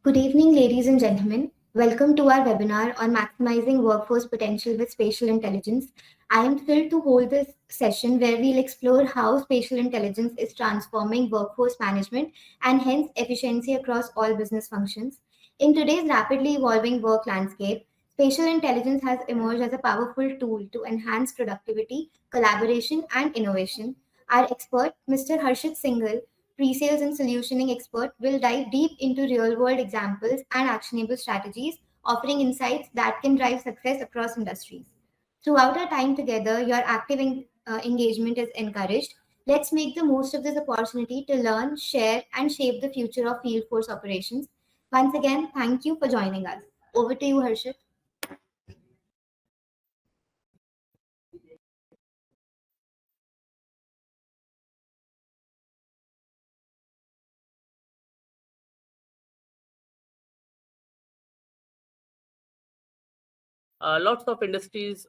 Good evening, ladies and gentlemen. Welcome to our webinar on maximizing workforce potential with spatial intelligence. I am thrilled to hold this session where we'll explore how spatial intelligence is transforming workforce management and hence efficiency across all business functions. In today's rapidly evolving work landscape, spatial intelligence has emerged as a powerful tool to enhance productivity, collaboration, and innovation. Our expert, Mr. Harshit Singhal, pre-sales and solutioning expert, will dive deep into real-world examples and actionable strategies, offering insights that can drive success across industries. Throughout our time together, your active engagement is encouraged. Let's make the most of this opportunity to learn, share, and shape the future of field force operations. Once again, thank you for joining us. Over to you, Harshit. Lots of industries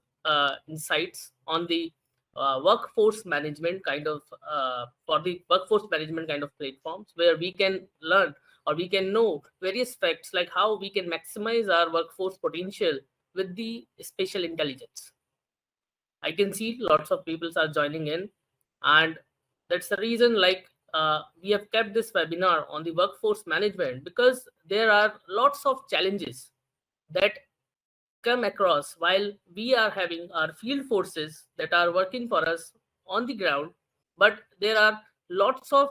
insights on the workforce management kind of for the workforce management kind of platforms where we can learn or we can know various facts like how we can maximize our workforce potential with the spatial intelligence. I can see lots of people are joining in, and that's the reason we have kept this webinar on the workforce management because there are lots of challenges that come across while we are having our field forces that are working for us on the ground, but there are lots of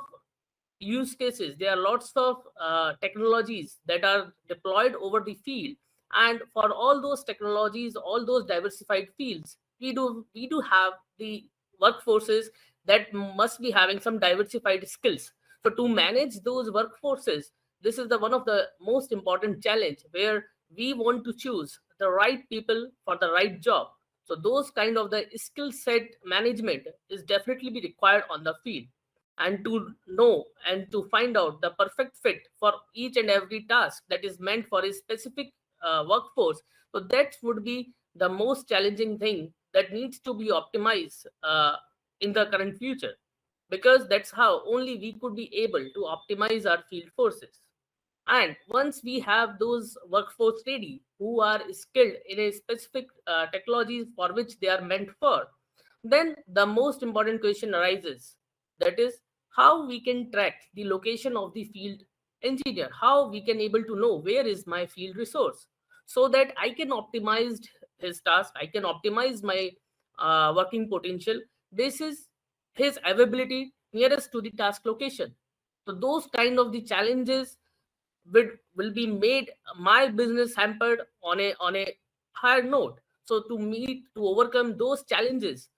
use cases, there are lots of technologies that are deployed over the field, and for all those technologies, all those diversified fields, we do have the workforces that must be having some diversified skills. So to manage those workforces, this is the one of the most important challenge where we want to choose the right people for the right job. So those kind of the skill set management is definitely be required on the field, and to know and to find out the perfect fit for each and every task that is meant for a specific workforce. So that would be the most challenging thing that needs to be optimized in the current future, because that's how only we could be able to optimize our field forces. And once we have those workforce ready who are skilled in a specific technologies for which they are meant for, then the most important question arises, that is how we can track the location of the field engineer, how we can able to know where is my field resource, so that I can optimize his task, I can optimize my working potential basis his availability nearest to the task location. So those kind of the challenges will be made my business hampered on a higher note. So to overcome those challenges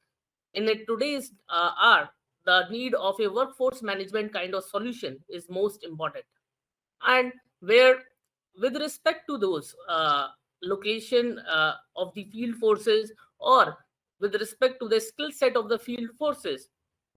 in a today's hour, the need of a workforce management kind of solution is most important. And where, with respect to those location of the field forces, or with respect to the skill set of the field forces,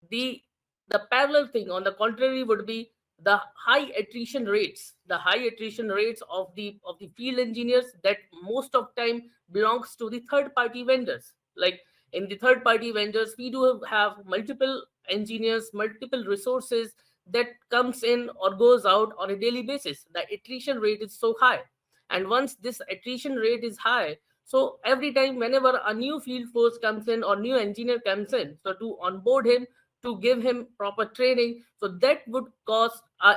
the the parallel thing on the contrary would be the high attrition rates of the field engineers that most of time belongs to the third party vendors. Like in the third party vendors, we do have multiple engineers, multiple resources that comes in or goes out on a daily basis. The attrition rate is so high, and once this attrition rate is high, so every time whenever a new field force comes in or new engineer comes in, so to onboard him, to give him proper training, so that would cost a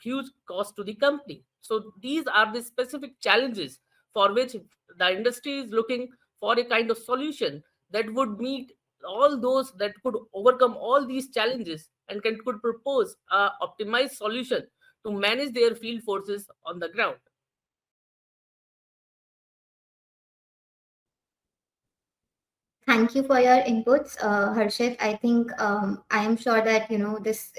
huge cost to the company. So these are the specific challenges for which the industry is looking for a kind of solution that would meet all those, that could overcome all these challenges and could propose a optimized solution to manage their field forces on the ground. Thank you for your inputs, Harshit. I think I am sure that this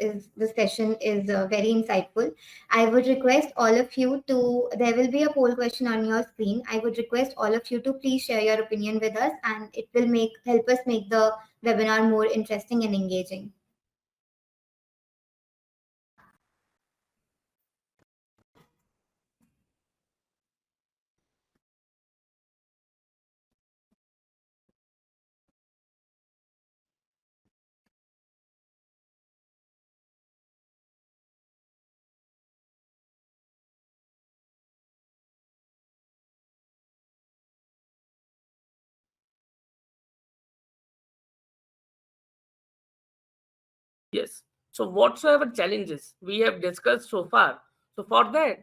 session is very insightful. I would request all of you to. There will be a poll question on your screen. I would request all of you to please share your opinion with us, and it will help us make the webinar more interesting and engaging. Yes. So whatsoever challenges we have discussed so far, so for that,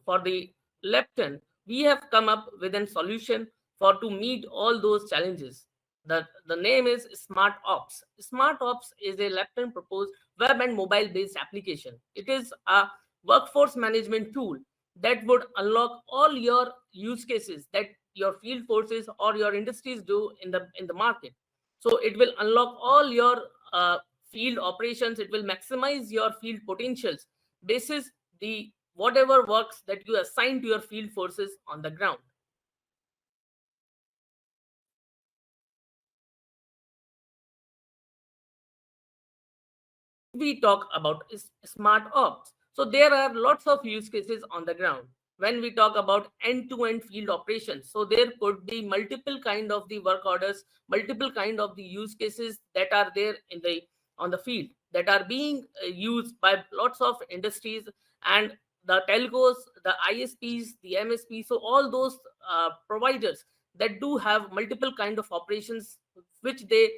for the Lepton, we have come up with a solution for to meet all those challenges. The name is Smart Ops. Smart Ops is a Lepton proposed web and mobile based application. It is a workforce management tool that would unlock all your use cases that your field forces or your industries do in the market. So it will unlock all your field operations. It will maximize your field potentials basis the whatever works that you assign to your field forces on the ground. We talk about is smart ops. So there are lots of use cases on the ground. When we talk about end-to-end field operations, so there could be multiple kind of the work orders, multiple kind of the use cases that are there in the on the field that are being used by lots of industries and the telcos, the ISPs, the MSPs. So all those providers that do have multiple kind of operations which they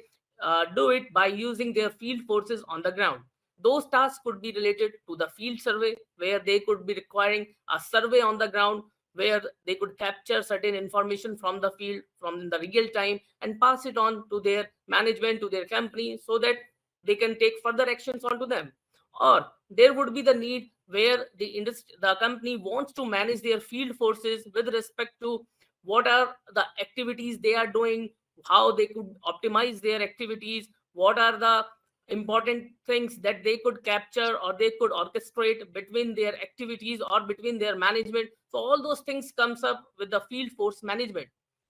do it by using their field forces on the ground. Those tasks could be related to the field survey, where they could be requiring a survey on the ground, where they could capture certain information from the field from the real time and pass it on to their management, to their company, so that they can take further actions onto them. Or there would be the need where the industry, the company wants to manage their field forces with respect to what are the activities they are doing, how they could optimize their activities, what are the important things that they could capture or they could orchestrate between their activities or between their management. So all those things comes up with the field force management.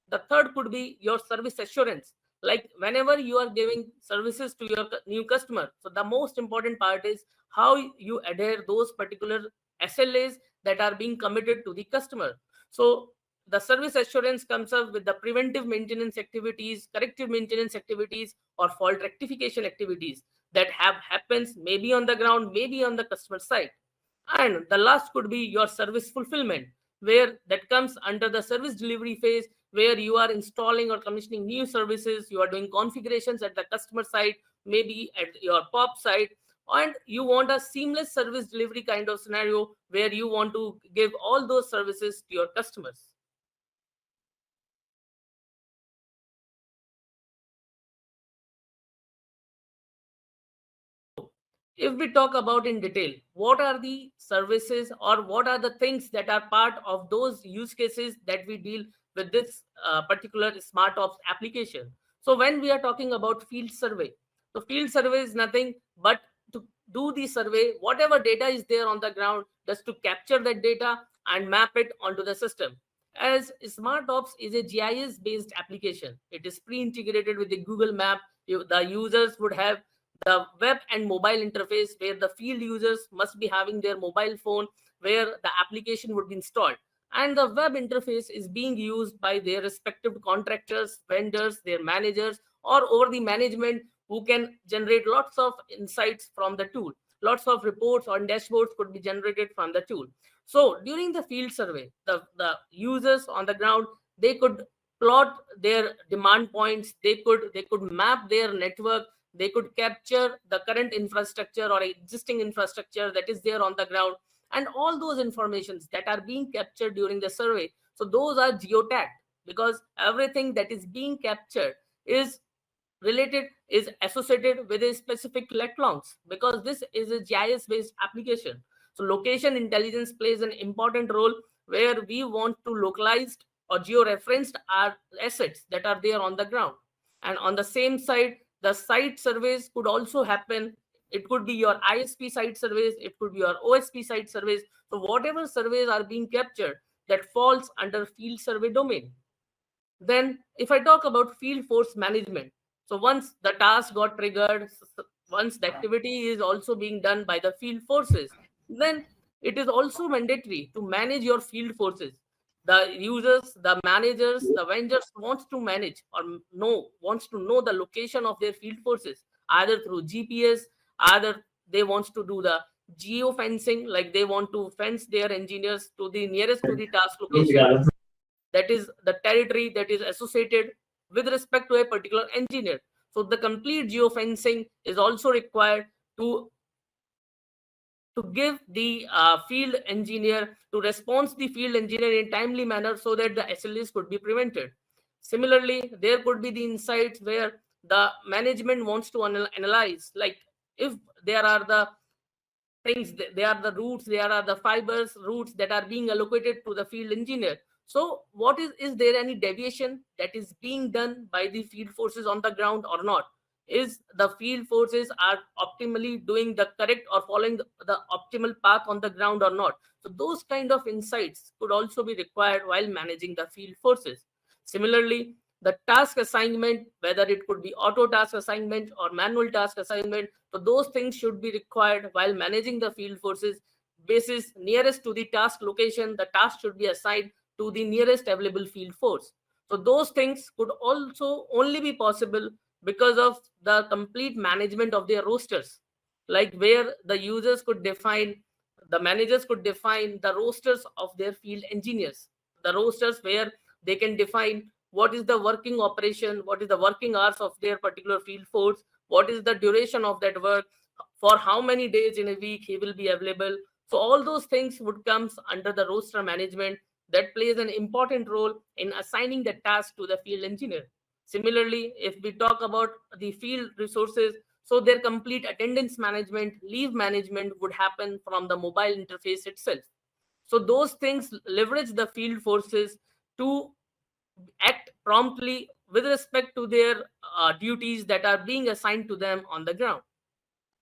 The third could be your service assurance. Like whenever you are giving services to your new customer, so the most important part is how you adhere those particular SLAs that are being committed to the customer. So the service assurance comes up with the preventive maintenance activities, corrective maintenance activities, or fault rectification activities that have happens maybe on the ground, maybe on the customer side. And the last could be your service fulfillment, where that comes under the service delivery phase, where you are installing or commissioning new services, you are doing configurations at the customer side, maybe at your pop side, and you want a seamless service delivery kind of scenario where you want to give all those services to your customers. If we talk about in detail, what are the services or what are the things that are part of those use cases that we deal with this particular smart ops application. So when we are talking about field survey, so field survey is nothing but to do the survey, whatever data is there on the ground, just to capture that data and map it onto the system. As smart ops is a GIS based application, it is pre-integrated with the Google map. The users would have the web and mobile interface, where the field users must be having their mobile phone where the application would be installed, and the web interface is being used by their respective contractors, vendors, their managers, or over the management, who can generate lots of insights from the tool. Lots of reports or dashboards could be generated from the tool. So during the field survey, the users on the ground, they could plot their demand points, they could map their network, they could capture the current infrastructure or existing infrastructure that is there on the ground, and all those informations that are being captured during the survey. So those are geotagged, because everything that is being captured is related, is associated with a specific lat longs, because this is a GIS based application. So location intelligence plays an important role, where we want to localize or geo-referenced our assets that are there on the ground. And on the same side, the site surveys could also happen. It could be your ISP site surveys, it could be your OSP site surveys. So whatever surveys are being captured, that falls under field survey domain. Then, if I talk about field force management, so once the task got triggered, once the activity is also being done by the field forces, then it is also mandatory to manage your field forces. The users, the managers, the vendors wants to manage or wants to know the location of their field forces, either through GPS, either they wants to do the geo fencing, like they want to fence their engineers to the nearest to the task location, that is the territory that is associated with respect to a particular engineer. So the complete geofencing is also required to give the field engineer to response the field engineer in timely manner so that the SLAs could be prevented. Similarly, there could be the insights where the management wants to analyze, like if there are the things, they are the routes, there are the fibers routes that are being allocated to the field engineer. So what is there any deviation that is being done by the field forces on the ground or not? Is the field forces are optimally doing the correct or following the optimal path on the ground or not? So those kind of insights could also be required while managing the field forces. Similarly, the task assignment, whether it could be auto task assignment or manual task assignment, so those things should be required while managing the field forces. Basis nearest to the task location, the task should be assigned to the nearest available field force. So those things could also only be possible because of the complete management of their rosters, like where the users could define, the managers could define the rosters of their field engineers, the rosters where they can define what is the working operation, what is the working hours of their particular field force, what is the duration of that work, for how many days in a week he will be available. So all those things would comes under the roster management that plays an important role in assigning the task to the field engineer. Similarly, if we talk about the field resources, so their complete attendance management, leave management would happen from the mobile interface itself. So those things leverage the field forces to act promptly with respect to their duties that are being assigned to them on the ground.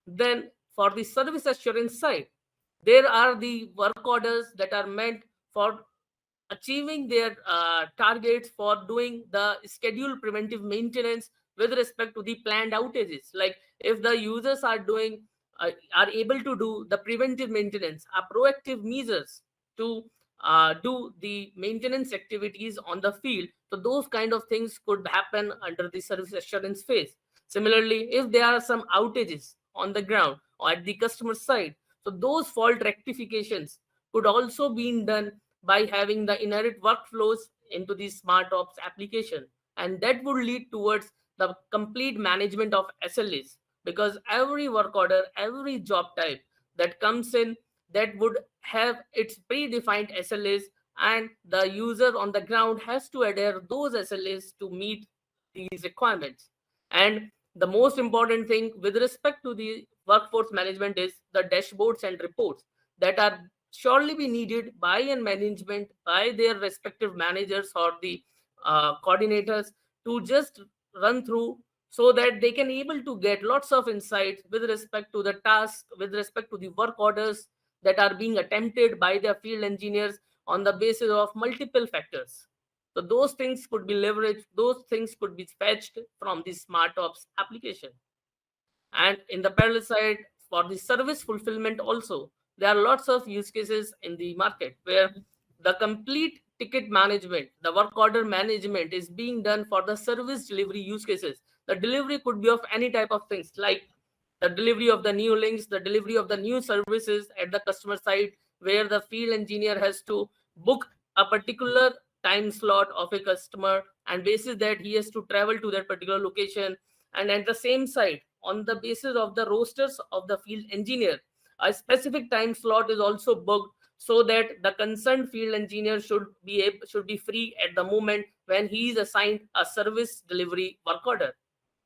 Then, for the service assurance side, there are the work orders that are meant for achieving their targets for doing the scheduled preventive maintenance with respect to the planned outages. Like if the users are doing, are able to do the preventive maintenance, are proactive measures to do the maintenance activities on the field. So those kind of things could happen under the service assurance phase. Similarly, if there are some outages on the ground or at the customer side, so those fault rectifications could also be done by having the inherent workflows into the smart ops application, and that would lead towards the complete management of SLAs, because every work order, every job type that comes in, that would have its predefined SLAs, and the user on the ground has to adhere those SLAs to meet these requirements. And the most important thing with respect to the workforce management is the dashboards and reports that are surely be needed by and management, by their respective managers or the coordinators, to just run through, so that they can able to get lots of insights with respect to the task, with respect to the work orders that are being attempted by the field engineers on the basis of multiple factors. So those things could be leveraged, those things could be fetched from the smart ops application. And in the parallel side, for the service fulfillment also, there are lots of use cases in the market where the complete ticket management, the work order management is being done for the service delivery use cases. The delivery could be of any type of things, like the delivery of the new links, the delivery of the new services at the customer side, where the field engineer has to book a particular time slot of a customer, and basis that he has to travel to that particular location. And at the same side, on the basis of the rosters of the field engineer, a specific time slot is also booked, so that the concerned field engineer should be free at the moment when he is assigned a service delivery work order.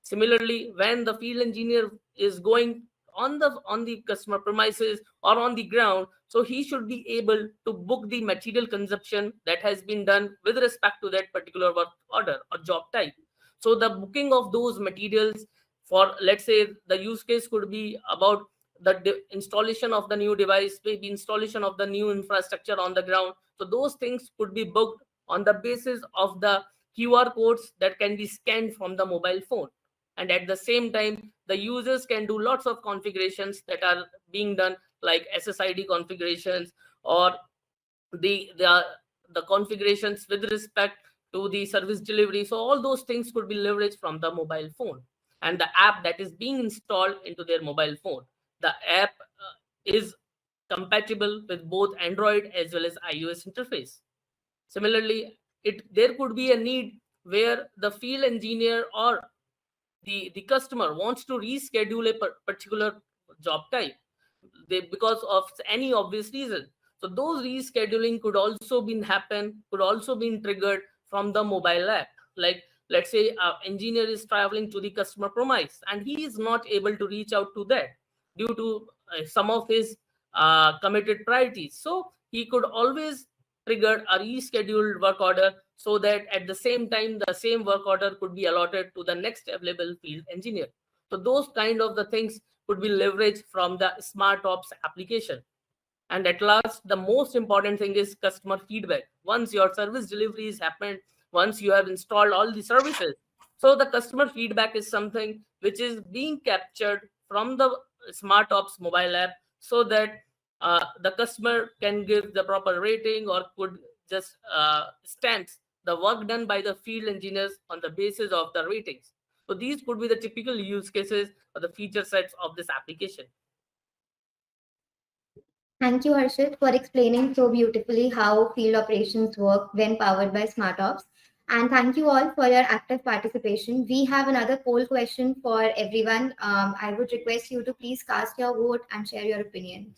Similarly, when the field engineer is going on the customer premises or on the ground, so he should be able to book the material consumption that has been done with respect to that particular work order or job type. So the booking of those materials, for let's say the use case could be about the installation of the new device, maybe installation of the new infrastructure on the ground. So those things could be booked on the basis of the QR codes that can be scanned from the mobile phone. And at the same time, the users can do lots of configurations that are being done, like SSID configurations, or the the configurations with respect to the service delivery. So all those things could be leveraged from the mobile phone and the app that is being installed into their mobile phone. The app is compatible with both Android as well as iOS interface. Similarly, there could be a need where the field engineer or the customer wants to reschedule a particular job type, because of any obvious reason. So those rescheduling could also could also be triggered from the mobile app. Like, let's say an engineer is traveling to the customer premise and he is not able to reach out to that due to some of his committed priorities. So he could always trigger a rescheduled work order, so that at the same time the same work order could be allotted to the next available field engineer. So those kind of the things could be leveraged from the smart ops application. And at last, the most important thing is customer feedback. Once your service delivery is happened, once you have installed all the services, so the customer feedback is something which is being captured from the smart ops mobile app, so that the customer can give the proper rating, or could just stamps the work done by the field engineers on the basis of the ratings. So these could be the typical use cases or the feature sets of this application. Thank you, Harshit, for explaining so beautifully how field operations work when powered by smart ops. And thank you all for your active participation. We have another poll question for everyone. I would request you to please cast your vote and share your opinion.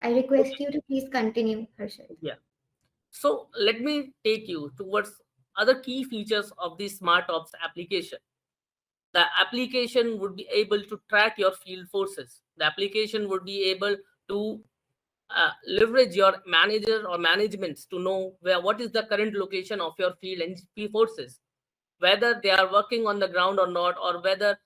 I request you to please continue, Harshit. Yeah. So let me take you towards other key features of the smart ops application. The application would be able to track your field forces. The application would be able to leverage your manager or managements to know what is the current location of your field and field forces, whether they are working on the ground or not, or whether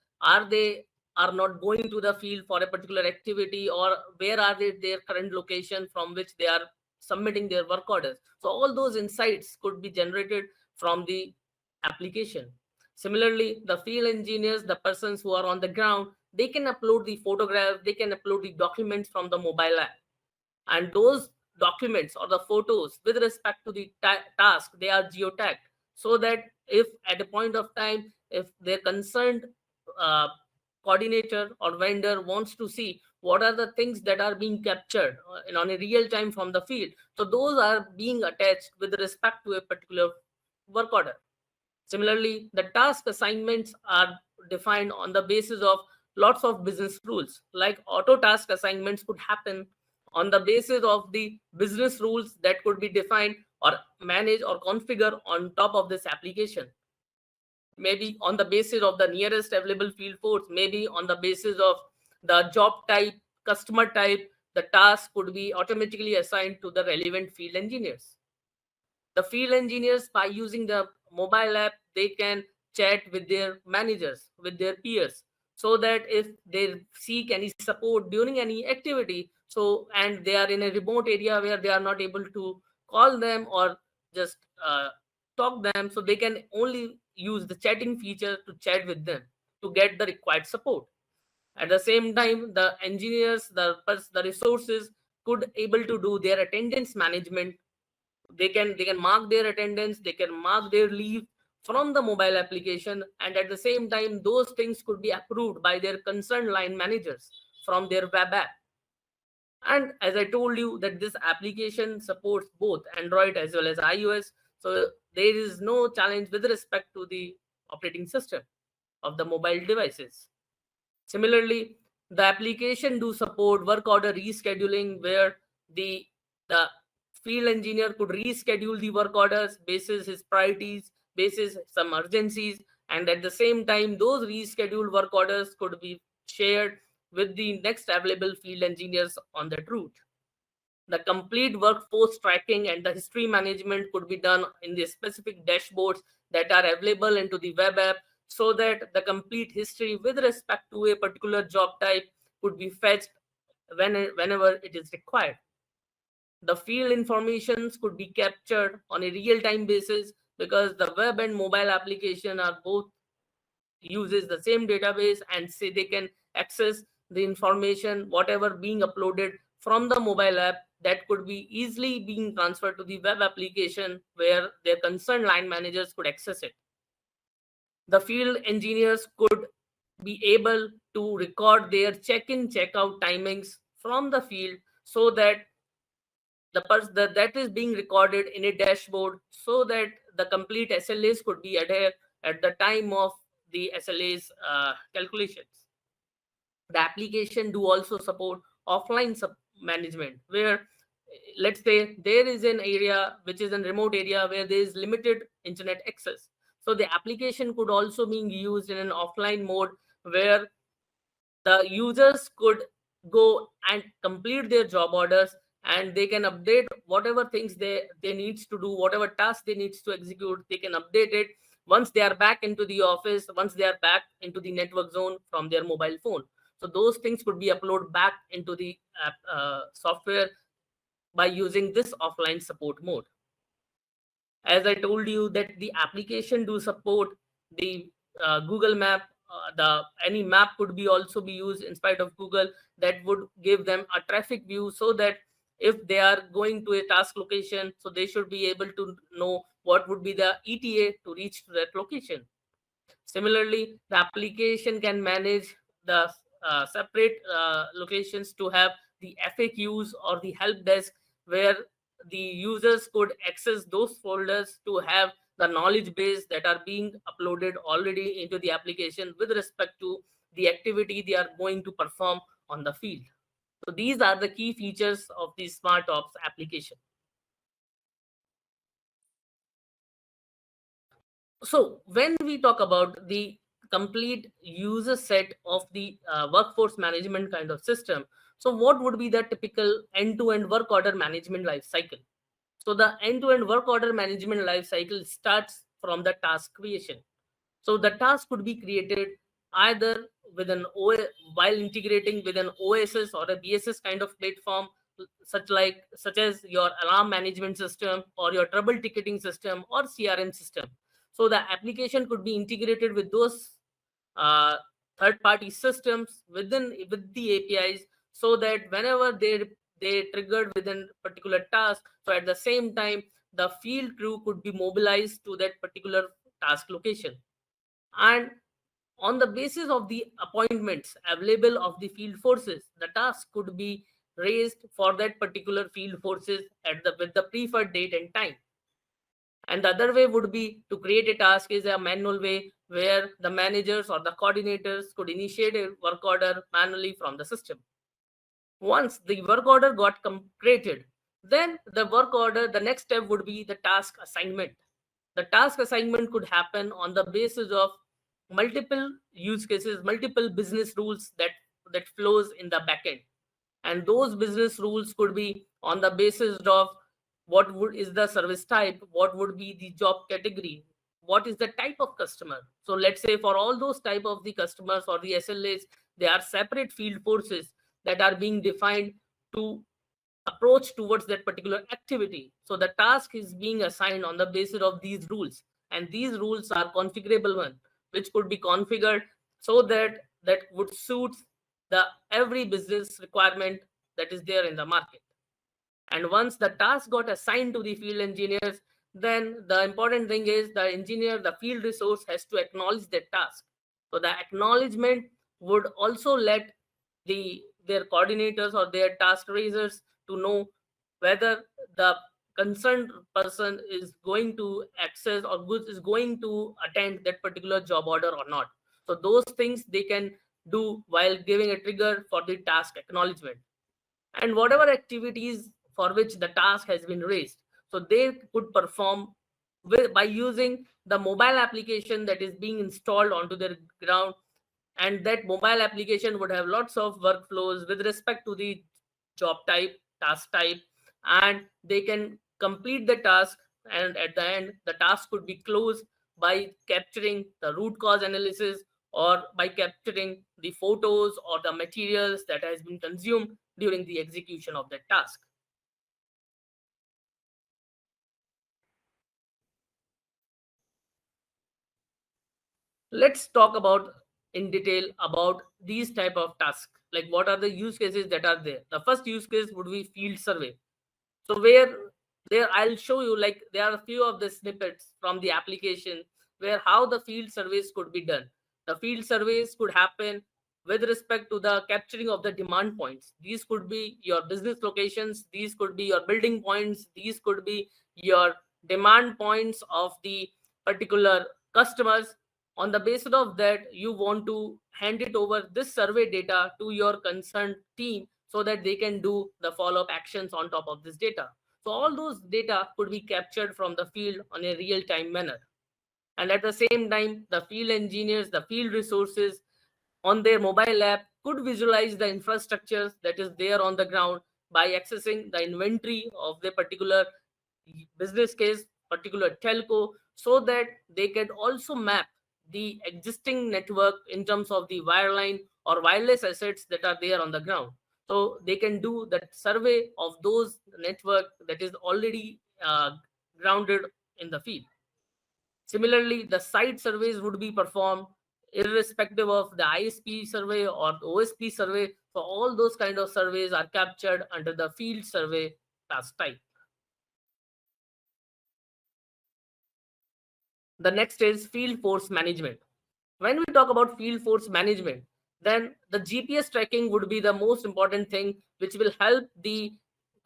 they are not going to the field for a particular activity, or where are they, their current location from which they are submitting their work orders. So all those insights could be generated from the application. Similarly, the field engineers, the persons who are on the ground, they can upload the photographs, they can upload the documents from the mobile app, and those documents or the photos with respect to the task, they are geotagged, so that if at a point of time, if their concerned uh, coordinator or vendor wants to see what are the things that are being captured on a real time from the field, so those are being attached with respect to a particular work order. Similarly, the task assignments are defined on the basis of lots of business rules. Like auto task assignments could happen on the basis of the business rules that could be defined or managed or configured on top of this application. Maybe on the basis of the nearest available field force, maybe on the basis of the job type, customer type, the task could be automatically assigned to the relevant field engineers. The field engineers, by using the mobile app, they can chat with their managers, with their peers, so that if they seek any support during any activity, so and they are in a remote area where they are not able to call them or just talk them, so they can only use the chatting feature to chat with them to get the required support. At the same time, the engineers, the resources could able to do their attendance management. They can mark their attendance, they can mark their leave from the mobile application, and at the same time those things could be approved by their concerned line managers from their web app. And as I told you that this application supports both Android as well as iOS, so there is no challenge with respect to the operating system of the mobile devices. Similarly, the application do support work order rescheduling, where the field engineer could reschedule the work orders basis his priorities, basis some urgencies, and at the same time, those rescheduled work orders could be shared with the next available field engineers on that route. The complete workforce tracking and the history management could be done in the specific dashboards that are available into the web app, so that the complete history with respect to a particular job type could be fetched whenever it is required. The field informations could be captured on a real-time basis, because the web and mobile application are both uses the same database, and say they can access the information whatever being uploaded from the mobile app, that could be easily being transferred to the web application where their concerned line managers could access it. The field engineers could be able to record their check-in check-out timings from the field, so that that is being recorded in a dashboard, so that the complete SLAs could be adhered at the time of the SLAs calculations. The application do also support offline management, where let's say there is an area which is a remote area where there is limited internet access. So the application could also be used in an offline mode, where the users could go and complete their job orders, and they can update whatever things they needs to do, whatever tasks they needs to execute, they can update it once they are back into the office, once they are back into the network zone from their mobile phone. So those things could be uploaded back into the app, software, by using this offline support mode. As I told you that the application do support the Google Map. The any map could be also be used in spite of Google, that would give them a traffic view, so that if they are going to a task location, so they should be able to know what would be the ETA to reach to that location. Similarly, the application can manage the separate locations to have the FAQs or the help desk, where the users could access those folders to have the knowledge base that are being uploaded already into the application with respect to the activity they are going to perform on the field. So these are the key features of the Smart Ops application. So when we talk about the complete user set of the workforce management kind of system, so what would be the typical end-to-end work order management life cycle? So the end-to-end work order management life cycle starts from the task creation. So the task could be created either with an while integrating with an OSS or a BSS kind of platform, such as your alarm management system or your trouble ticketing system or CRM system. So the application could be integrated with those uh, third-party systems with the APIs, so that whenever they triggered within particular task, so at the same time the field crew could be mobilized to that particular task location. And on the basis of the appointments available of the field forces, the task could be raised for that particular field forces at the with the preferred date and time. And the other way would be to create a task is a manual way, where the managers or the coordinators could initiate a work order manually from the system. Once the work order got created, then the next step would be the task assignment. The task assignment could happen on the basis of multiple use cases, multiple business rules that flows in the backend. And those business rules could be on the basis of is the service type, what would be the job category, what is the type of customer. So let's say for all those type of the customers or the SLAs, there are separate field forces that are being defined to approach towards that particular activity. So the task is being assigned on the basis of these rules, and these rules are configurable one, which could be configured so that would suit the every business requirement that is there in the market. And once the task got assigned to the field engineers, then the important thing is the field resource has to acknowledge that task. So the acknowledgement would also let their coordinators or their task raisers to know whether the concerned person is going to access or is going to attend that particular job order or not. So those things they can do while giving a trigger for the task acknowledgement. And whatever activities for which the task has been raised, so they could perform by using the mobile application that is being installed onto their ground. And that mobile application would have lots of workflows with respect to the job type, task type, and they can complete the task, and at the end the task could be closed by capturing the root cause analysis, or by capturing the photos or the materials that has been consumed during the execution of that task. Let's talk about in detail about these type of tasks, like what are the use cases that are there. The first use case would be field survey. So where there I'll show you, like there are a few of the snippets from the application where how the field surveys could be done. The field surveys could happen with respect to the capturing of the demand points. These could be your business locations, these could be your building points, these could be your demand points of the particular customers. On the basis of that, you want to hand it over this survey data to your concerned team so that they can do the follow-up actions on top of this data. So all those data could be captured from the field on a real-time manner. And at the same time, the field engineers, the field resources on their mobile app could visualize the infrastructure that is there on the ground by accessing the inventory of the particular business case, particular telco, so that they can also map the existing network in terms of the wireline or wireless assets that are there on the ground. So they can do that survey of those network that is already grounded in the field. Similarly, the site surveys would be performed irrespective of the ISP survey or the OSP survey. So all those kind of surveys are captured under the field survey task type. The next is field force management. When we talk about field force management, then the GPS tracking would be the most important thing, which will help the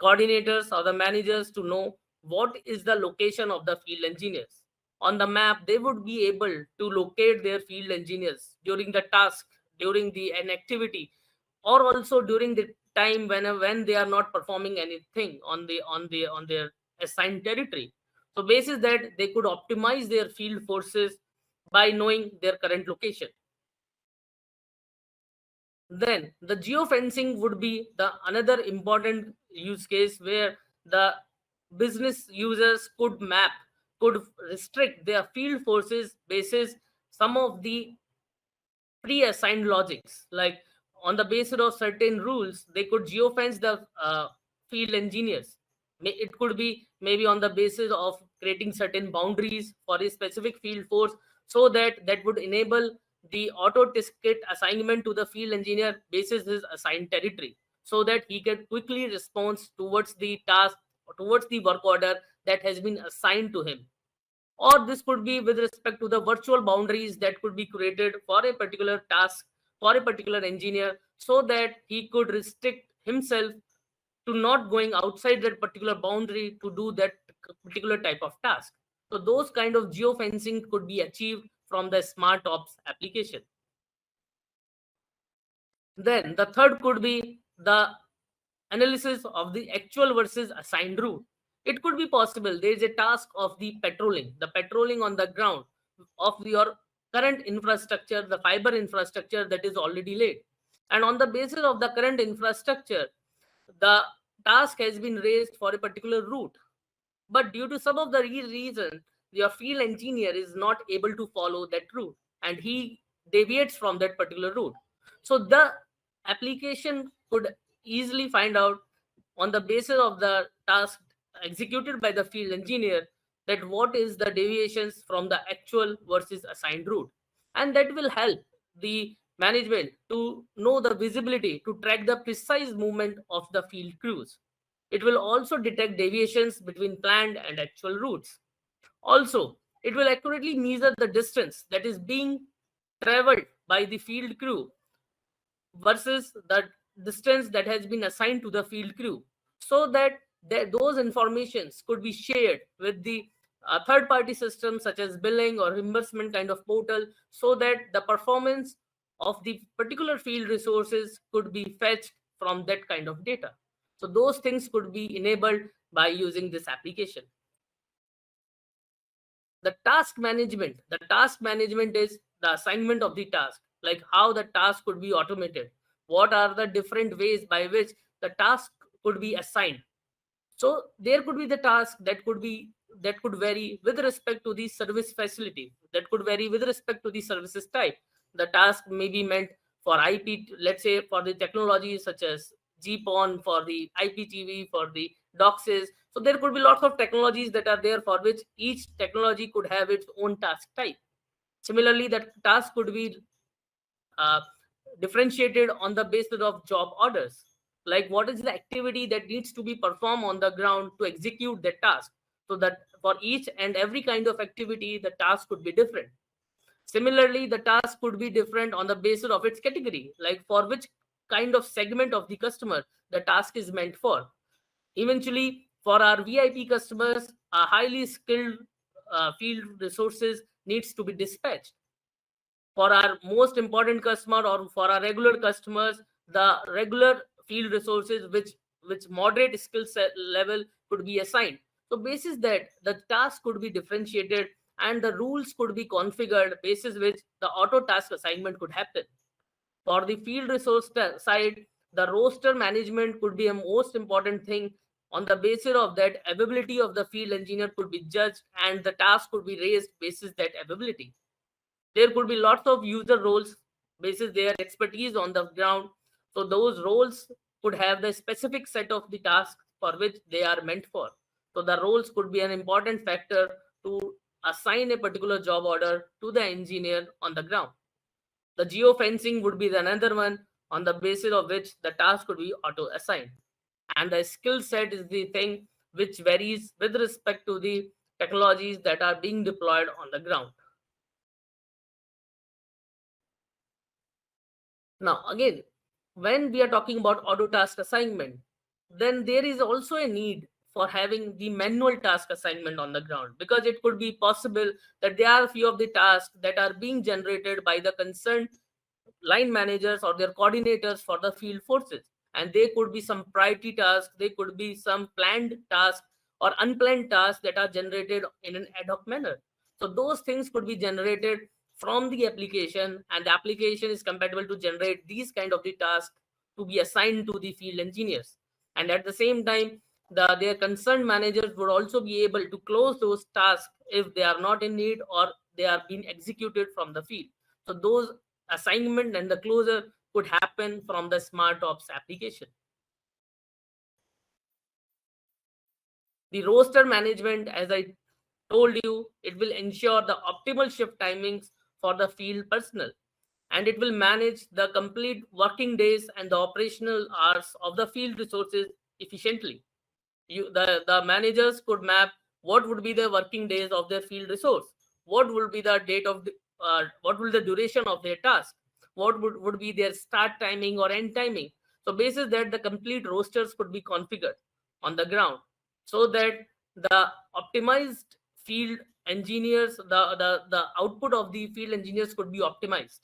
coordinators or the managers to know what is the location of the field engineers. On the map, they would be able to locate their field engineers during the task, during the an activity, or also during the time when they are not performing anything on their assigned territory. So basis that they could optimize their field forces by knowing their current location. Then the geofencing would be the another important use case where the business users could map, could restrict their field forces basis some of the pre-assigned logics. Like on the basis of certain rules, they could geofence the field engineers. It could be maybe on the basis of creating certain boundaries for a specific field force, so that that would enable the auto ticket assignment to the field engineer basis his assigned territory, so that he can quickly respond towards the task or towards the work order that has been assigned to him. Or this could be with respect to the virtual boundaries that could be created for a particular task, for a particular engineer, so that he could restrict himself to not going outside that particular boundary to do that particular type of task. So those kind of geofencing could be achieved from the smart ops application. Then the third could be the analysis of the actual versus assigned route. It could be possible there is a task of the patrolling on the ground of your current infrastructure, the fiber infrastructure that is already laid. And on the basis of the current infrastructure, the task has been raised for a particular route, but due to some of the reason, your field engineer is not able to follow that route and he deviates from that particular route. So the application could easily find out on the basis of the task executed by the field engineer that what is the deviations from the actual versus assigned route, and that will help the management to know the visibility to track the precise movement of the field crews. It will also detect deviations between planned and actual routes. Also, it will accurately measure the distance that is being traveled by the field crew versus the distance that has been assigned to the field crew, so that those informations could be shared with the third party systems such as billing or reimbursement kind of portal, so that the performance of the particular field resources could be fetched from that kind of data. So those things could be enabled by using this application. The task management is the assignment of the task, like how the task could be automated, what are the different ways by which the task could be assigned. So there could be the task that could vary with respect to the service facility, that could vary with respect to the services type. The task may be meant for IP, let's say for the technology such as GPON, for the IPTV, for the DOCSIS. So there could be lots of technologies that are there for which each technology could have its own task type. Similarly, that task could be uh, differentiated on the basis of job orders, like what is the activity that needs to be performed on the ground to execute the task, so that for each and every kind of activity the task could be different. Similarly, the task could be different on the basis of its category, like for which kind of segment of the customer the task is meant for. Eventually, for our VIP customers, a highly skilled field resources needs to be dispatched. For our most important customer or for our regular customers, the regular field resources which moderate skill set level could be assigned. So basis that the task could be differentiated and the rules could be configured basis which the auto task assignment could happen. For the field resource side, the roster management could be a most important thing. On the basis of that, availability of the field engineer could be judged and the task could be raised basis that availability. There could be lots of user roles basis their expertise on the ground. So those roles could have the specific set of the tasks for which they are meant for. So the roles could be an important factor to assign a particular job order to the engineer on the ground. The geofencing would be another one on the basis of which the task could be auto assigned. And the skill set is the thing which varies with respect to the technologies that are being deployed on the ground. Now, again, when we are talking about auto task assignment, then there is also a need for having the manual task assignment on the ground, because it could be possible that there are a few of the tasks that are being generated by the concerned line managers or their coordinators for the field forces, and they could be some priority tasks, they could be some planned tasks or unplanned tasks that are generated in an ad hoc manner. So those things could be generated from the application, and the application is compatible to generate these kind of the tasks to be assigned to the field engineers. And at the same time, their concerned managers would also be able to close those tasks if they are not in need or they are being executed from the field. So those assignment and the closure could happen from the smart ops application. The roster management, as I told you, it will ensure the optimal shift timings for the field personnel, and it will manage the complete working days and the operational hours of the field resources efficiently. The managers could map what would be the working days of their field resource, what would be the date of the, what will the duration of their task, what would be their start timing or end timing. So basis that the complete rosters could be configured on the ground, so that the optimized field engineers, the output of the field engineers could be optimized.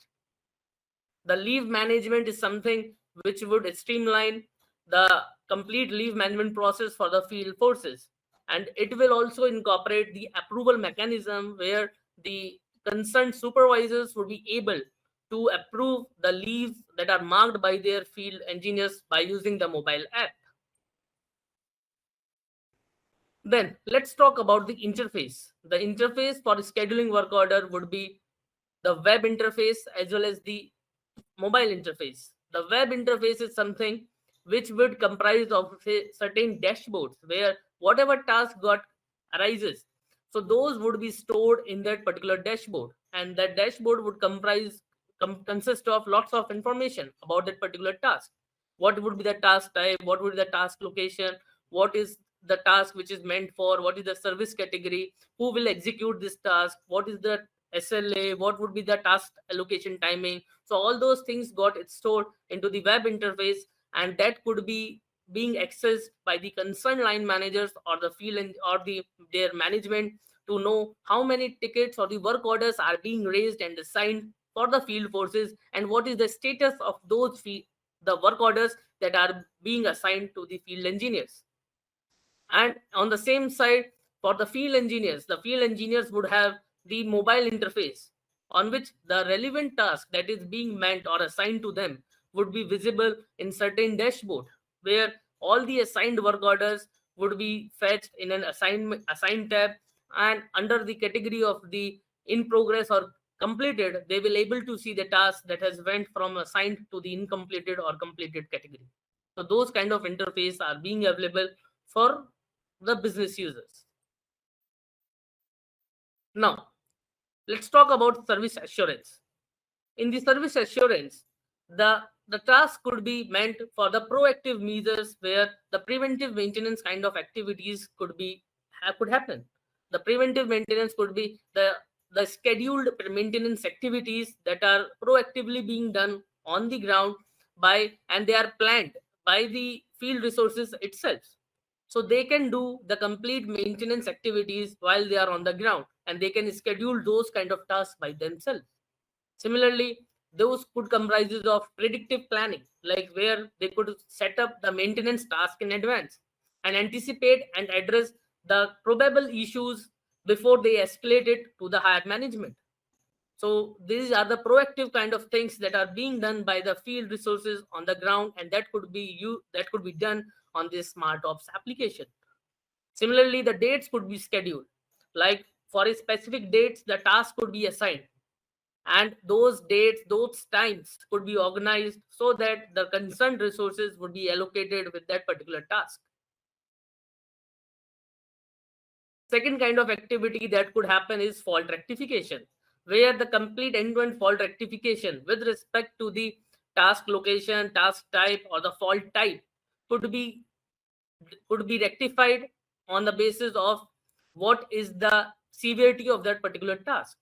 The leave management is something which would streamline the complete leave management process for the field forces, and it will also incorporate the approval mechanism where the concerned supervisors would be able to approve the leaves that are marked by their field engineers by using the mobile app. Then let's talk about the interface. The interface for scheduling work order would be the web interface as well as the mobile interface. The web interface is something which would comprise of say, certain dashboards where whatever task got arises, so those would be stored in that particular dashboard, and that dashboard would consist of lots of information about that particular task. What would be the task type, what would be the task location, what is the task which is meant for, what is the service category, who will execute this task, what is the SLA, what would be the task allocation timing. So all those things got stored into the web interface, and that could be being accessed by the concerned line managers or the field or their management to know how many tickets or the work orders are being raised and assigned for the field forces, and what is the status of those the work orders that are being assigned to the field engineers. And on the same side, for the field engineers would have the mobile interface on which the relevant task that is being meant or assigned to them would be visible in certain dashboard, where all the assigned work orders would be fetched in an assigned tab, and under the category of the in progress or completed, they will able to see the task that has went from assigned to the incompleted or completed category. So those kind of interface are being available for the business users. Now, let's talk about service assurance. In the service assurance, the task could be meant for the proactive measures where the preventive maintenance kind of activities could happen. The preventive maintenance could be the scheduled maintenance activities that are proactively being done on the ground by, and they are planned by the field resources itself. So they can do the complete maintenance activities while they are on the ground, and they can schedule those kind of tasks by themselves. Similarly, those could comprises of predictive planning, like where they could set up the maintenance task in advance and anticipate and address the probable issues before they escalate it to the higher management. So these are the proactive kind of things that are being done by the field resources on the ground, and that could be done on this smart ops application. Similarly, the dates could be scheduled, like for a specific dates the task could be assigned, and those dates, those times could be organized so that the concerned resources would be allocated with that particular task. Second kind of activity that could happen is fault rectification, where the complete end-to-end fault rectification with respect to the task location, task type, or the fault type could be rectified on the basis of what is the severity of that particular task.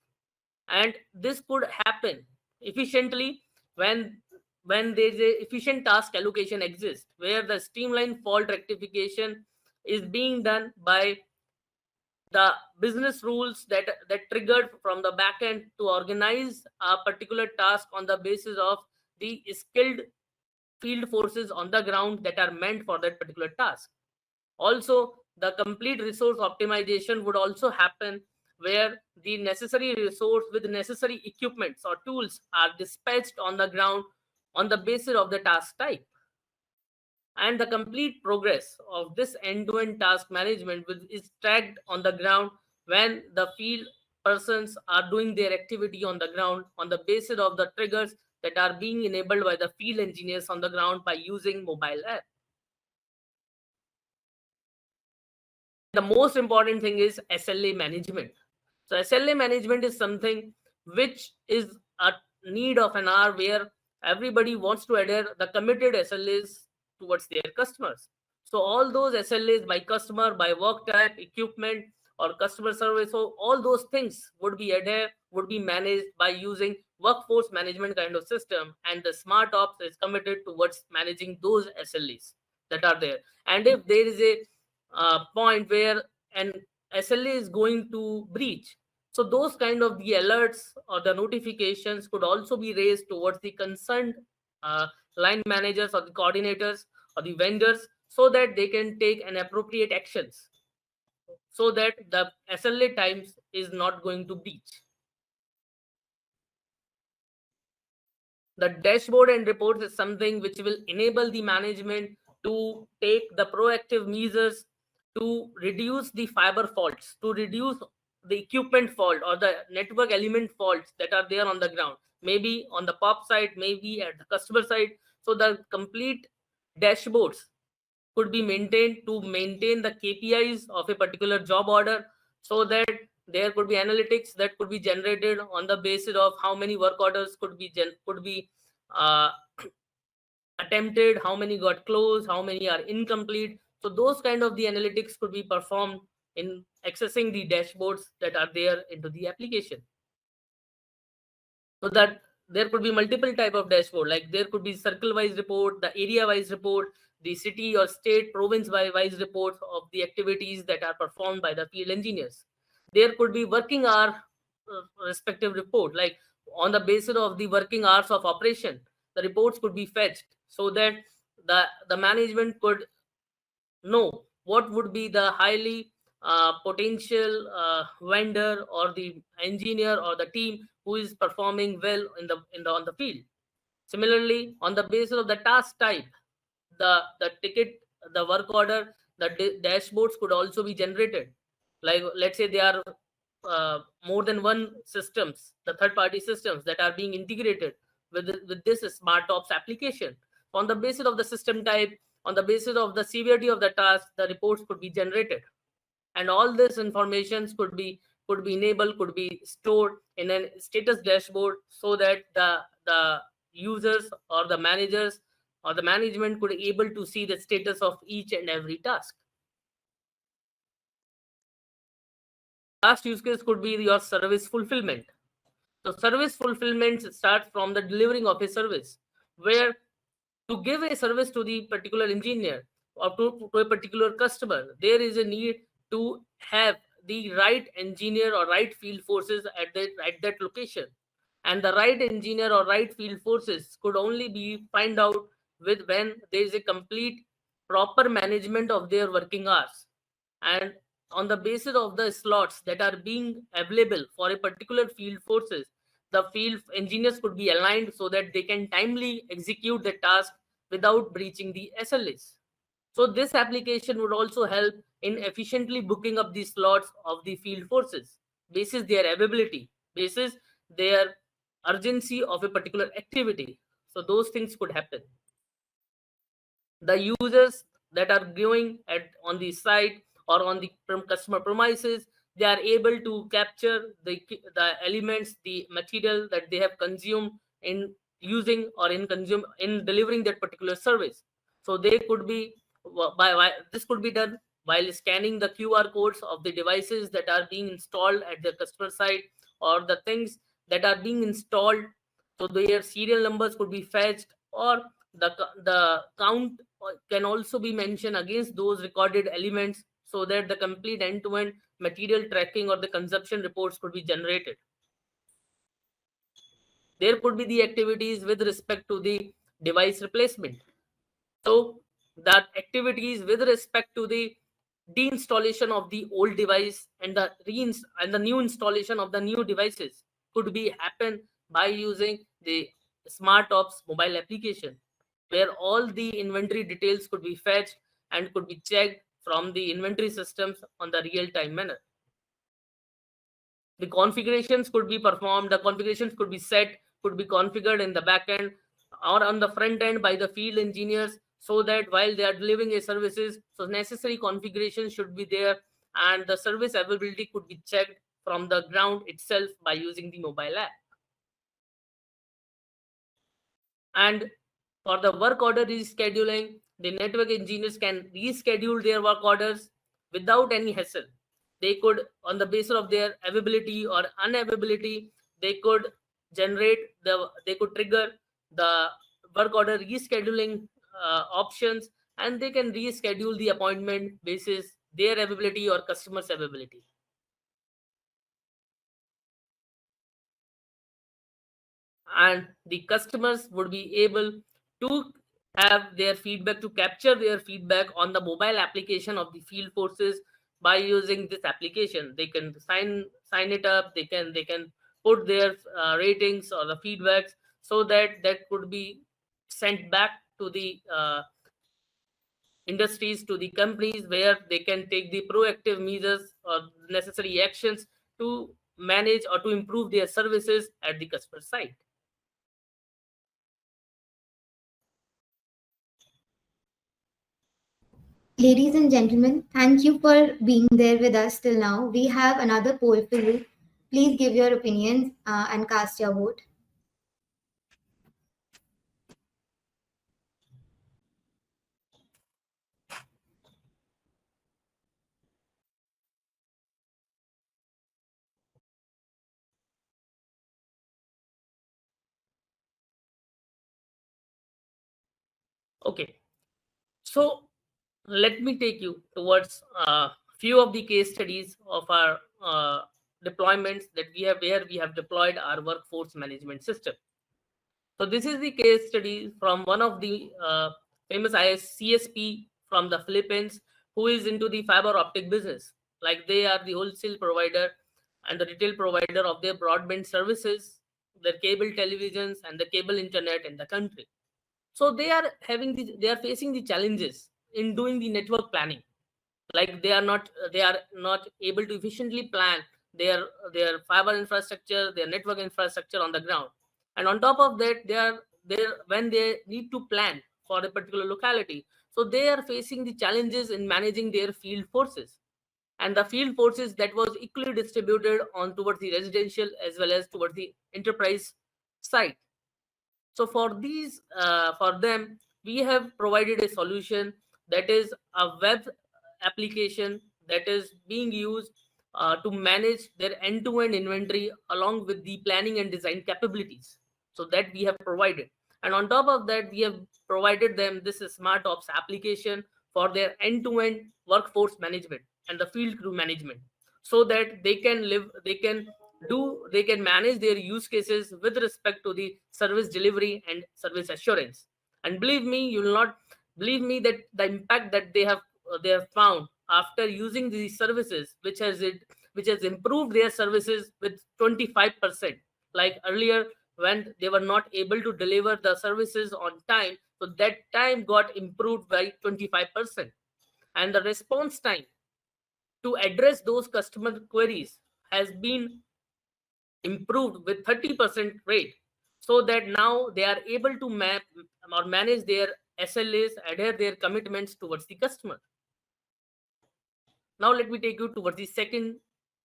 And this could happen efficiently when there is a efficient task allocation exists, where the streamlined fault rectification is being done by the business rules that triggered from the back end to organize a particular task on the basis of the skilled field forces on the ground that are meant for that particular task. Also, the complete resource optimization would also happen, where the necessary resource with necessary equipments or tools are dispatched on the ground on the basis of the task type. And the complete progress of this end-to-end task management is tracked on the ground when the field persons are doing their activity on the ground on the basis of the triggers that are being enabled by the field engineers on the ground by using mobile app. The most important thing is SLA management. So SLA management is something which is a need of an hour, where everybody wants to adhere the committed SLAs towards their customers. So all those SLAs by customer, by work type, equipment, or customer service, so all those things would be managed by using workforce management kind of system, and the smart ops is committed towards managing those SLAs that are there. And if there is a point where an SLA is going to breach, so those kind of the alerts or the notifications could also be raised towards the concerned uh, line managers or the coordinators or the vendors, so that they can take an appropriate actions, so that the SLA times is not going to breach. The dashboard and reports is something which will enable the management to take the proactive measures to reduce the fiber faults, to reduce the equipment fault or the network element faults that are there on the ground, maybe on the pop side, maybe at the customer side. So the complete dashboards could be maintained to maintain the KPIs of a particular job order, so that there could be analytics that could be generated on the basis of how many work orders could be uh, attempted, how many got closed, how many are incomplete. So those kind of the analytics could be performed in accessing the dashboards that are there into the application. So that there could be multiple type of dashboard, like there could be circle wise report, the area wise report, the city or state province wise reports of the activities that are performed by the field engineers. There could be working hour respective report, like on the basis of the working hours of operation, the reports could be fetched, so that the management could know what would be the highly potential vendor or the engineer or the team who is performing well in the on the field. Similarly, on the basis of the task type, the ticket, the work order, the dashboards could also be generated. Like let's say there are more than one systems, the third party systems that are being integrated with this smart ops application. On the basis of the system type, on the basis of the severity of the task, the reports could be generated, and all this informations could be enabled, could be stored in a status dashboard, so that the users or the managers or the management could able to see the status of each and every task. Last use case could be your service fulfillment. So service fulfillment starts from the delivering of a service, where to give a service to the particular engineer or to a particular customer, there is a need to have the right engineer or right field forces at that location. And the right engineer or right field forces could only be find out with when there is a complete proper management of their working hours, and on the basis of the slots that are being available for a particular field forces, the field engineers could be aligned so that they can timely execute the task without breaching the SLAs. So this application would also help in efficiently booking up the slots of the field forces, basis their availability, basis their urgency of a particular activity. So those things could happen. The users that are going at on the site or on the customer premises, they are able to capture the elements, the material that they have consumed in using or in consume in delivering that particular service. So they could be this could be done while scanning the QR codes of the devices that are being installed at the customer site, or the things that are being installed, so their serial numbers could be fetched, or the count can also be mentioned against those recorded elements, so that the complete end-to-end material tracking or the consumption reports could be generated. There could be the activities with respect to the device replacement. So that activities with respect to the deinstallation of the old device and the new installation of the new devices could be happen by using the smart ops mobile application, where all the inventory details could be fetched and could be checked from the inventory systems on the real-time manner. The configurations could be performed, the configurations could be set, could be configured in the back end or on the front end by the field engineers, so that while they are delivering a services, so necessary configurations should be there, and the service availability could be checked from the ground itself by using the mobile app. And for the work order rescheduling, the network engineers can reschedule their work orders without any hassle. They could, on the basis of their availability or unavailability, they could they could trigger the work order rescheduling options, and they can reschedule the appointment basis their availability or customer's availability. And the customers would be able to have their feedback, to capture their feedback on the mobile application of the field forces. By using this application, they can sign it up, they can put their ratings or the feedbacks, so that that could be sent back to the industries, to the companies, where they can take the proactive measures or necessary actions to manage or to improve their services at the customer site. Ladies and gentlemen, thank you for being there with us till now. We have another poll for you. Please give your opinions and cast your vote. Okay, so let me take you towards a few of the case studies of our deployments that we have, where we have deployed our workforce management system. So this is the case study from one of the famous CSP from the Philippines, who is into the fiber optic business. Like, they are the wholesale provider and the retail provider of their broadband services, their cable televisions and the cable internet in the country. So they are facing the challenges in doing the network planning. Like, they are not able to efficiently plan their fiber infrastructure, their network infrastructure on the ground. And on top of that, they are there when they need to plan for a particular locality, so they are facing the challenges in managing their field forces. and the field forces that was equally distributed on towards the residential as well as towards the enterprise side. So for them, we have provided a solution that is a web application that is being used to manage their end-to-end inventory along with the planning and design capabilities. So that we have provided, and on top of that, we have provided them this smart ops application for their end-to-end workforce management and the field crew management, so that they can manage their use cases with respect to the service delivery and service assurance. And believe me, you will not believe me that the impact that they have found after using these services, which has improved their services with 25%. Like earlier, when they were not able to deliver the services on time, so that time got improved by 25%. And the response time to address those customer queries has been improved with 30% rate, so that now they are able to map or manage their SLAs, adhere their commitments towards the customer. Now let me take you towards the second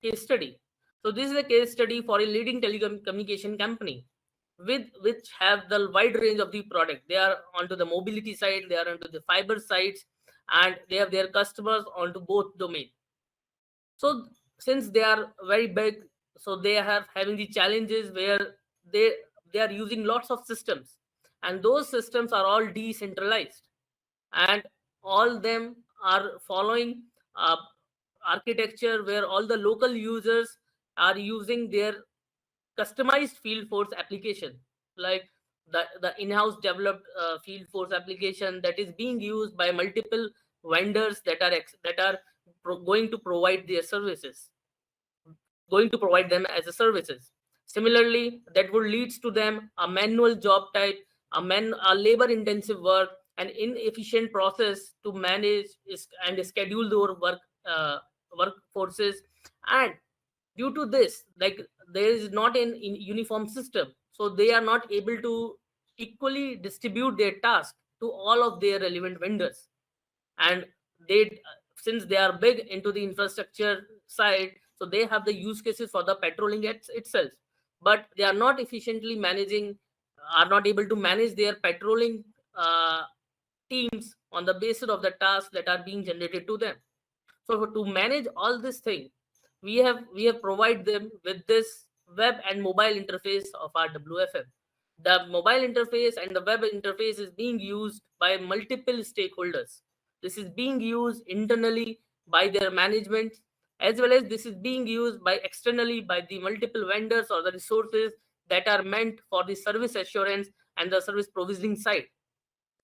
case study. So this is a case study for a leading telecommunication company with which have the wide range of the product. They are onto the mobility side, they are onto the fiber sides, and they have their customers onto both domain. So since they are very big, so they are having the challenges where they they are using lots of systems, and those systems are all decentralized, and all them are following uh, architecture where all the local users are using their customized field force application, like the in-house developed field force application that is being used by multiple vendors that are going to provide their services, going to provide them as a services. Similarly, that would leads to them a manual job type, a labor intensive work, an inefficient process to manage and schedule their workforces. And due to this, like there is not an in uniform system, so they are not able to equally distribute their task to all of their relevant vendors. And they since they are big into the infrastructure side, so they have the use cases for the patrolling itself, but they are not efficiently managing, are not able to manage their patrolling uh, teams on the basis of the tasks that are being generated to them. So to manage all this thing, we have provided them with this web and mobile interface of our WFM. The mobile interface and the web interface is being used by multiple stakeholders. This is being used internally by their management, as well as this is being used by externally by the multiple vendors or the resources that are meant for the service assurance and the service provisioning side,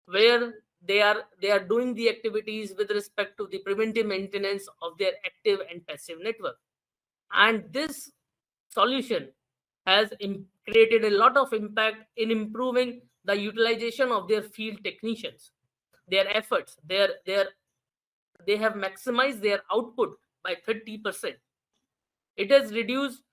where they are doing the activities with respect to the preventive maintenance of their active and passive network. And this solution has created a lot of impact in improving the utilization of their field technicians, their efforts, they have maximized their output by 30%. It has reduced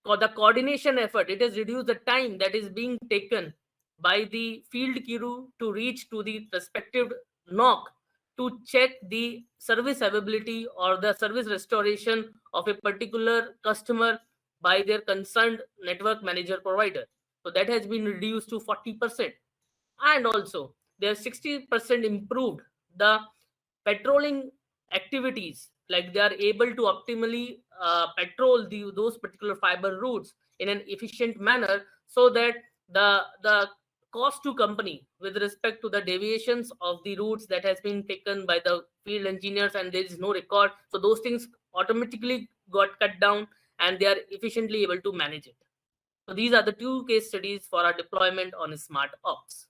the coordination effort, it has reduced the time that is being taken by the field crew to reach to the respective knock to check the service availability or the service restoration of a particular customer by their concerned network manager provider. So that has been reduced to 40%. And also they have 60% improved the patrolling activities, like they are able to optimally patrol those particular fiber routes in an efficient manner, so that the cost to company with respect to the deviations of the routes that has been taken by the field engineers and there is no record, so those things automatically got cut down and they are efficiently able to manage it. So these are the two case studies for our deployment on smart ops.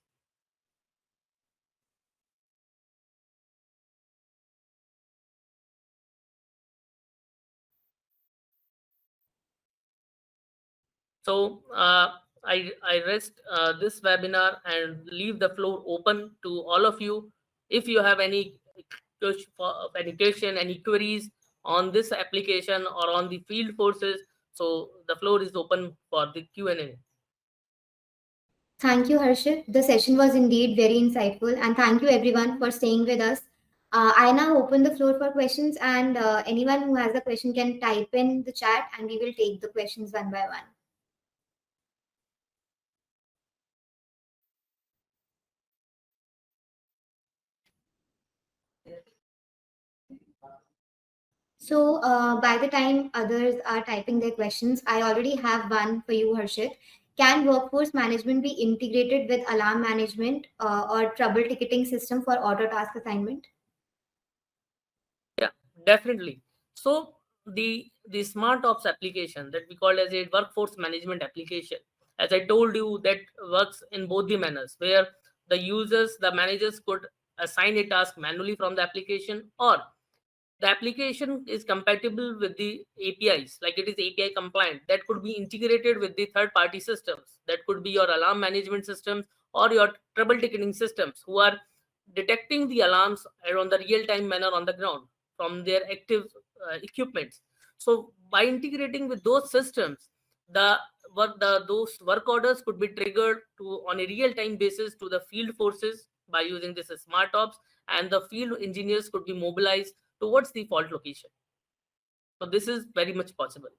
So I rest this webinar and leave the floor open to all of you. If you have any question, any queries on this application or on the field forces, so the floor is open for the Q&A. Thank you, Harshit. The session was indeed very insightful, and thank you everyone for staying with us I now open the floor for questions, and anyone who has a question can type in the chat, and we will take the questions one by one. So, by the time others are typing their questions, I already have one for you, Harshit. Can workforce management be integrated with alarm management or trouble ticketing system for auto task assignment? Yeah, definitely. So the smart ops application that we call as a workforce management application, as I told you, that works in both the manners, where the managers could assign a task manually from the application, or the application is compatible with the APIs, like it is API compliant, that could be integrated with the third party systems, that could be your alarm management systems or your trouble ticketing systems, who are detecting the alarms on the real time manner on the ground from their active equipments. So by integrating with those systems, those work orders could be triggered to on a real time basis to the field forces by using this smart ops, and the field engineers could be mobilized towards the fault location. So this is very much possible.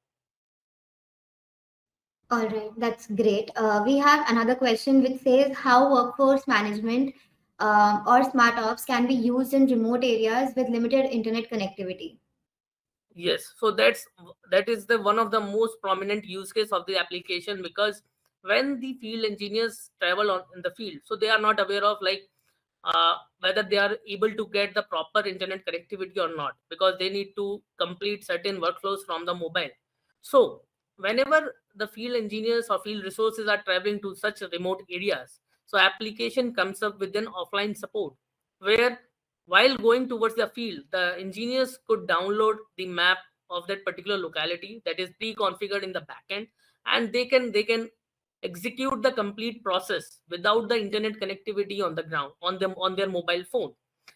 All right, that's great. We have another question which says how workforce management or smart ops can be used in remote areas with limited internet connectivity. Yes, so that is the one of the most prominent use case of the application, because when the field engineers travel on in the field, so they are not aware of like whether they are able to get the proper internet connectivity or not, because they need to complete certain workflows from the mobile. So whenever the field engineers or field resources are traveling to such remote areas, so application comes up with an offline support, where while going towards the field, the engineers could download the map of that particular locality that is pre-configured in the backend, and they can execute the complete process without the internet connectivity on the ground on them on their mobile phone.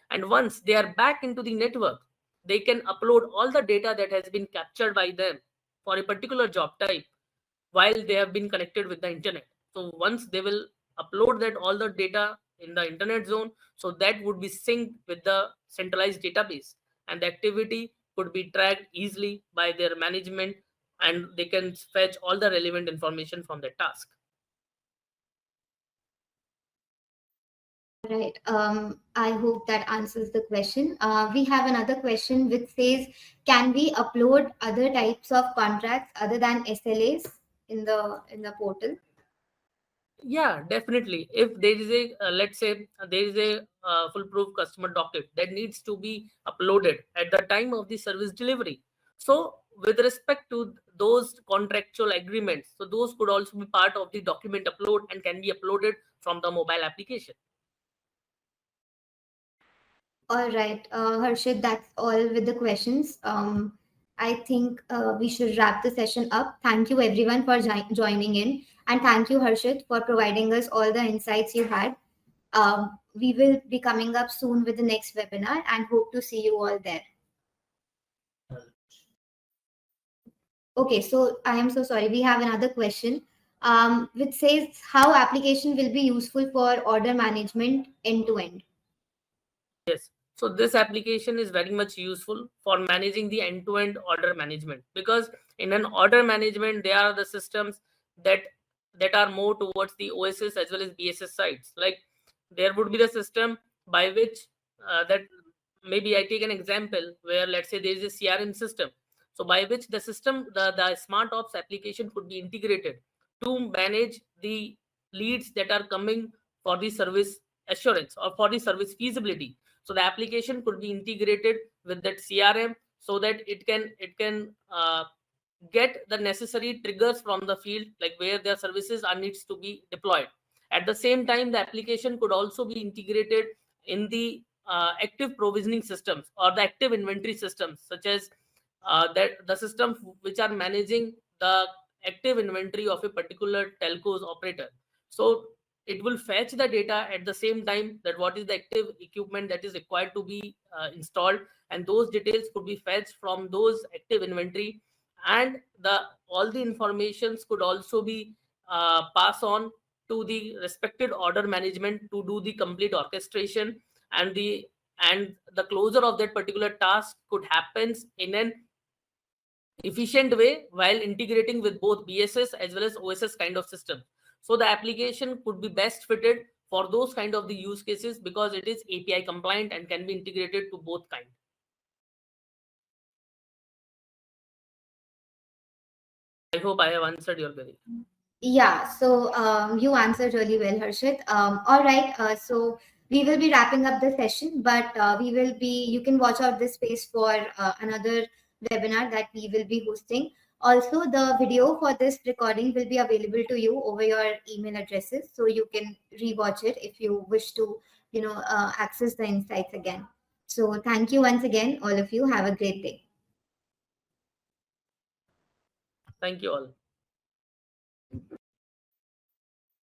And once they are back into the network, they can upload all the data that has been captured by them for a particular job type while they have been connected with the internet. So once they will upload that all the data in the internet zone, so that would be synced with the centralized database, and the activity could be tracked easily by their management, and they can fetch all the relevant information from their task. Right. I hope that answers the question. We have another question which says, can we upload other types of contracts other than SLAs in the portal? Yeah, definitely. If there is a, let's say, there is a foolproof customer docket that needs to be uploaded at the time of the service delivery. So, with respect to those contractual agreements, so those could also be part of the document upload and can be uploaded from the mobile application. All right, Harshit, that's all with the questions. I think we should wrap the session up. Thank you everyone for joining in, and thank you, Harshit, for providing us all the insights you had. We will be coming up soon with the next webinar and hope to see you all there. Okay, so I am so sorry. We have another question, which says how application will be useful for order management end to end. Yes. So this application is very much useful for managing the end-to-end order management, because in an order management, there are the systems that are more towards the OSS as well as BSS sides. Like there would be the system by which that maybe I take an example where let's say there is a CRM system. So by which the system, the smart ops application could be integrated to manage the leads that are coming for the service assurance or for the service feasibility. So the application could be integrated with that CRM, so that it can get the necessary triggers from the field, like where their services are needs to be deployed. At the same time, the application could also be integrated in the active provisioning systems or the active inventory systems, such as that the systems which are managing the active inventory of a particular telco's operator. So it will fetch the data at the same time that what is the active equipment that is required to be installed, and those details could be fetched from those active inventory, and the all the informations could also be passed on to the respected order management to do the complete orchestration and the and the closure of that particular task could happen in an efficient way while integrating with both BSS as well as OSS kind of system. So the application could be best fitted for those kind of the use cases because it is API compliant and can be integrated to both kind. I hope I have answered your query. Yeah, so you answered really well, Harshit. All right, so we will be wrapping up the session, but you can watch out this space for another webinar that we will be hosting. Also, the video for this recording will be available to you over your email addresses, so you can rewatch it if you wish to, access the insights again. So thank you once again, all of you. Have a great day. Thank you all.